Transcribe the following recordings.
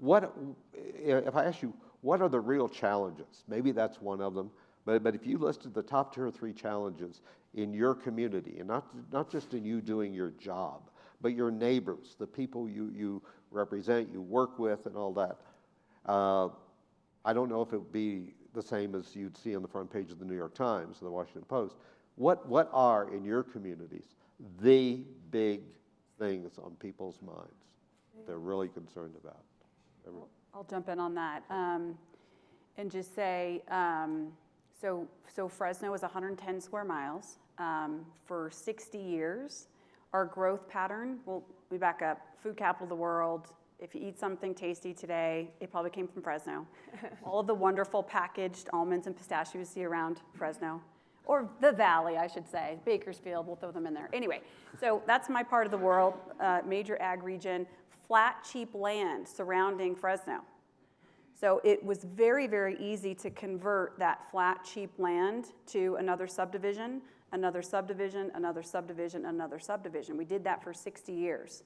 What, if I ask you, what are the real challenges? Maybe that's one of them, but if you listed the top 2 or 3 challenges in your community, and not just in you doing your job, but your neighbors, the people you represent, you work with, and all that, I don't know if it would be the same as you'd see on the front page of the New York Times or the Washington Post. What are, in your communities, the big things on people's minds they're really concerned about? I'll jump in on that and just say, so Fresno is 110 square miles. For 60 years, our growth pattern, well, we back up, food capital of the world. If you eat something tasty today, it probably came from Fresno. All of the wonderful packaged almonds and pistachios you see around Fresno, or the Valley, I should say, Bakersfield, we'll throw them in there. Anyway, so that's my part of the world, major ag region, flat, cheap land surrounding Fresno. So it was very, very easy to convert that flat, cheap land to another subdivision, another subdivision, another subdivision, another subdivision. We did that for 60 years.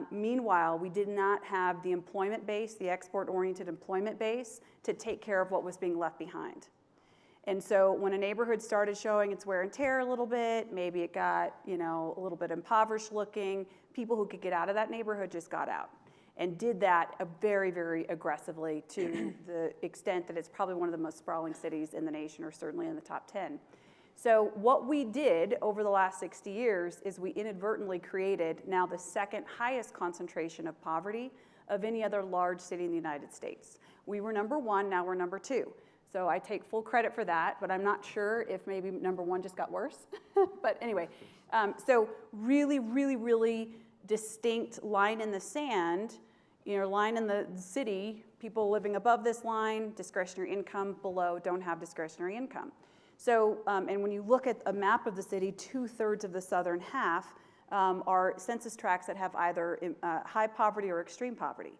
Meanwhile, we did not have the employment base, the export-oriented employment base, to take care of what was being left behind. And so when a neighborhood started showing its wear and tear a little bit, maybe it got, a little bit impoverished looking, people who could get out of that neighborhood just got out and did that very, very aggressively to the extent that it's probably one of the most sprawling cities in the nation, or certainly in the top 10. So what we did over the last 60 years is we inadvertently created now the second highest concentration of poverty of any other large city in the United States. We were number 1, now we're number 2. So I take full credit for that, but I'm not sure if maybe number 1 just got worse. But anyway, so really, really, really distinct line in the sand, line in the city, people living above this line, discretionary income, below don't have discretionary income. So, and when you look at a map of the city, 2/3 of the southern half are census tracts that have either high poverty or extreme poverty.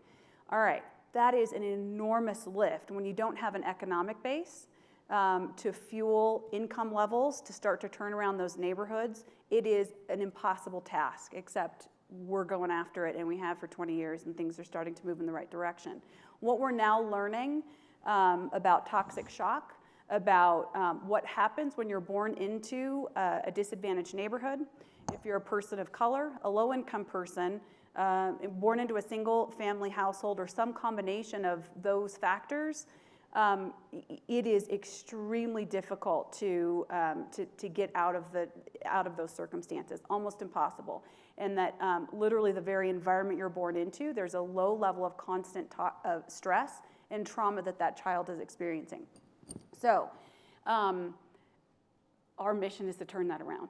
All right, that is an enormous lift when you don't have an economic base to fuel income levels to start to turn around those neighborhoods. It is an impossible task, except we're going after it, and we have for 20 years, and things are starting to move in the right direction. What we're now learning about toxic shock, about what happens when you're born into a disadvantaged neighborhood. If you're a person of color, a low-income person, born into a single-family household or some combination of those factors, it is extremely difficult to get out of those circumstances, almost impossible. And that literally the very environment you're born into, there's a low level of constant stress and trauma that child is experiencing. So our mission is to turn that around.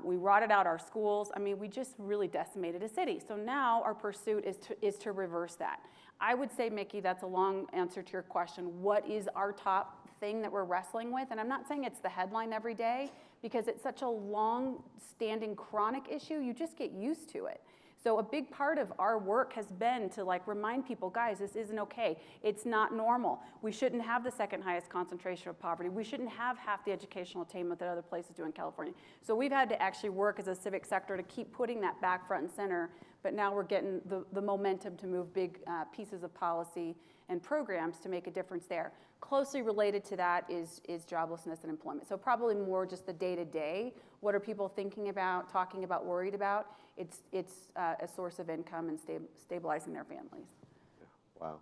We rotted out our schools. I mean, we just really decimated a city. So now our pursuit is to reverse that. I would say, Mickey, that's a long answer to your question. What is our top thing that we're wrestling with? And I'm not saying it's the headline every day, because it's such a long-standing chronic issue, you just get used to it. So a big part of our work has been to remind people, guys, this isn't okay. It's not normal. We shouldn't have the second highest concentration of poverty. We shouldn't have half the educational attainment that other places do in California. So we've had to actually work as a civic sector to keep putting that back front and center, but now we're getting the momentum to move big pieces of policy and programs to make a difference there. Closely related to that is joblessness and employment. So probably more just the day-to-day. What are people thinking about, talking about, worried about? It's a source of income and stabilizing their families. Yeah. Wow.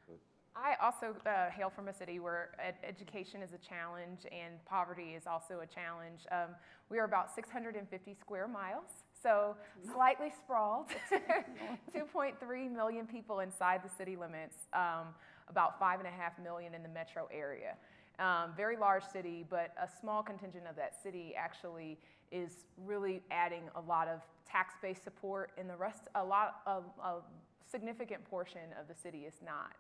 Good. I also hail from a city where education is a challenge and poverty is also a challenge. We are about 650 square miles, so slightly sprawled. 2.3 million people inside the city limits, about 5.5 million in the metro area. Very large city, but a small contingent of that city actually is really adding a lot of tax-based support, and the rest, a significant portion of the city is not.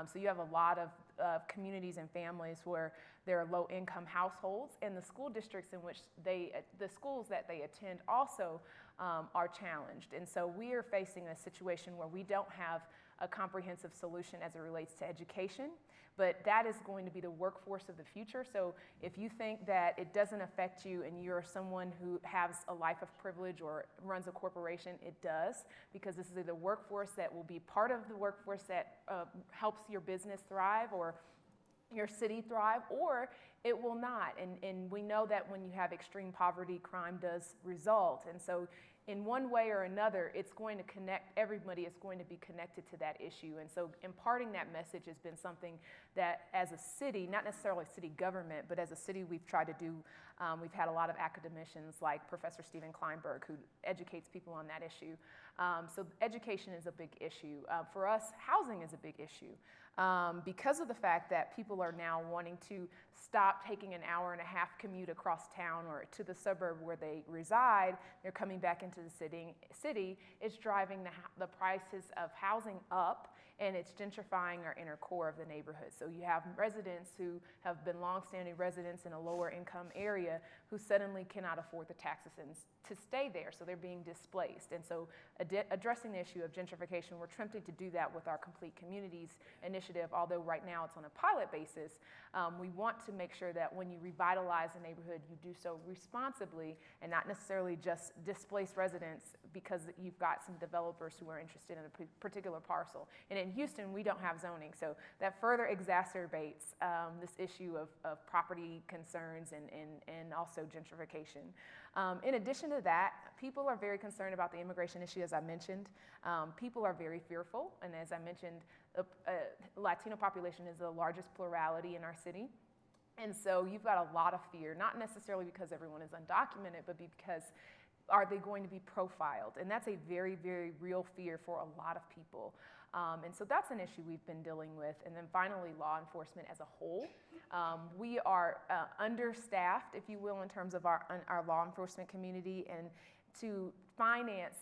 So you have a lot of communities and families where there are low-income households, and the school districts in which the schools that they attend also are challenged. And so we are facing a situation where we don't have a comprehensive solution as it relates to education. But that is going to be the workforce of the future. So if you think that it doesn't affect you and you're someone who has a life of privilege or runs a corporation, it does, because this is the workforce that will be part of the workforce that helps your business thrive or your city thrive, or it will not. And we know that when you have extreme poverty, crime does result. And so in one way or another, it's going to connect, everybody is going to be connected to that issue. And so imparting that message has been something that as a city, not necessarily city government, but as a city we've tried to do. We've had a lot of academicians like Professor Stephen Kleinberg who educates people on that issue. So education is a big issue. For us, housing is a big issue. Because of the fact that people are now wanting to stop taking an hour-and-a-half commute across town or to the suburb where they reside, they're coming back into the city, it's driving the prices of housing up, and it's gentrifying our inner core of the neighborhood. So you have residents who have been longstanding residents in a lower income area who suddenly cannot afford the taxes to stay there, so they're being displaced. And so addressing the issue of gentrification, we're attempting to do that with our Complete Communities initiative, although right now it's on a pilot basis. We want to make sure that when you revitalize a neighborhood, you do so responsibly and not necessarily just displace residents because you've got some developers who are interested in a particular parcel. And in Houston, we don't have zoning, so that further exacerbates this issue of property concerns and also gentrification. In addition to that, people are very concerned about the immigration issue, as I mentioned. People are very fearful, and as I mentioned, the Latino population is the largest plurality in our city. And so you've got a lot of fear, not necessarily because everyone is undocumented, but because are they going to be profiled? And that's a very, very real fear for a lot of people. And so that's an issue we've been dealing with. And then finally, law enforcement as a whole. We are understaffed, if you will, in terms of our law enforcement community, and to finance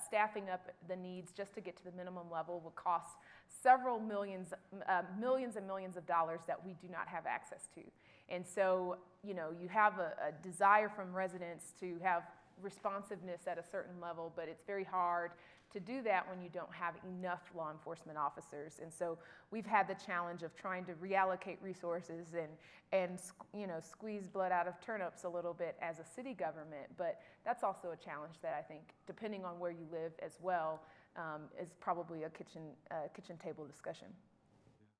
staffing up the needs just to get to the minimum level would cost several millions and millions of dollars that we do not have access to. And so, you have a desire from residents to have responsiveness at a certain level, but it's very hard to do that when you don't have enough law enforcement officers. And so we've had the challenge of trying to reallocate resources and squeeze blood out of turnips a little bit as a city government. But that's also a challenge that I think, depending on where you live as well, is probably a kitchen table discussion.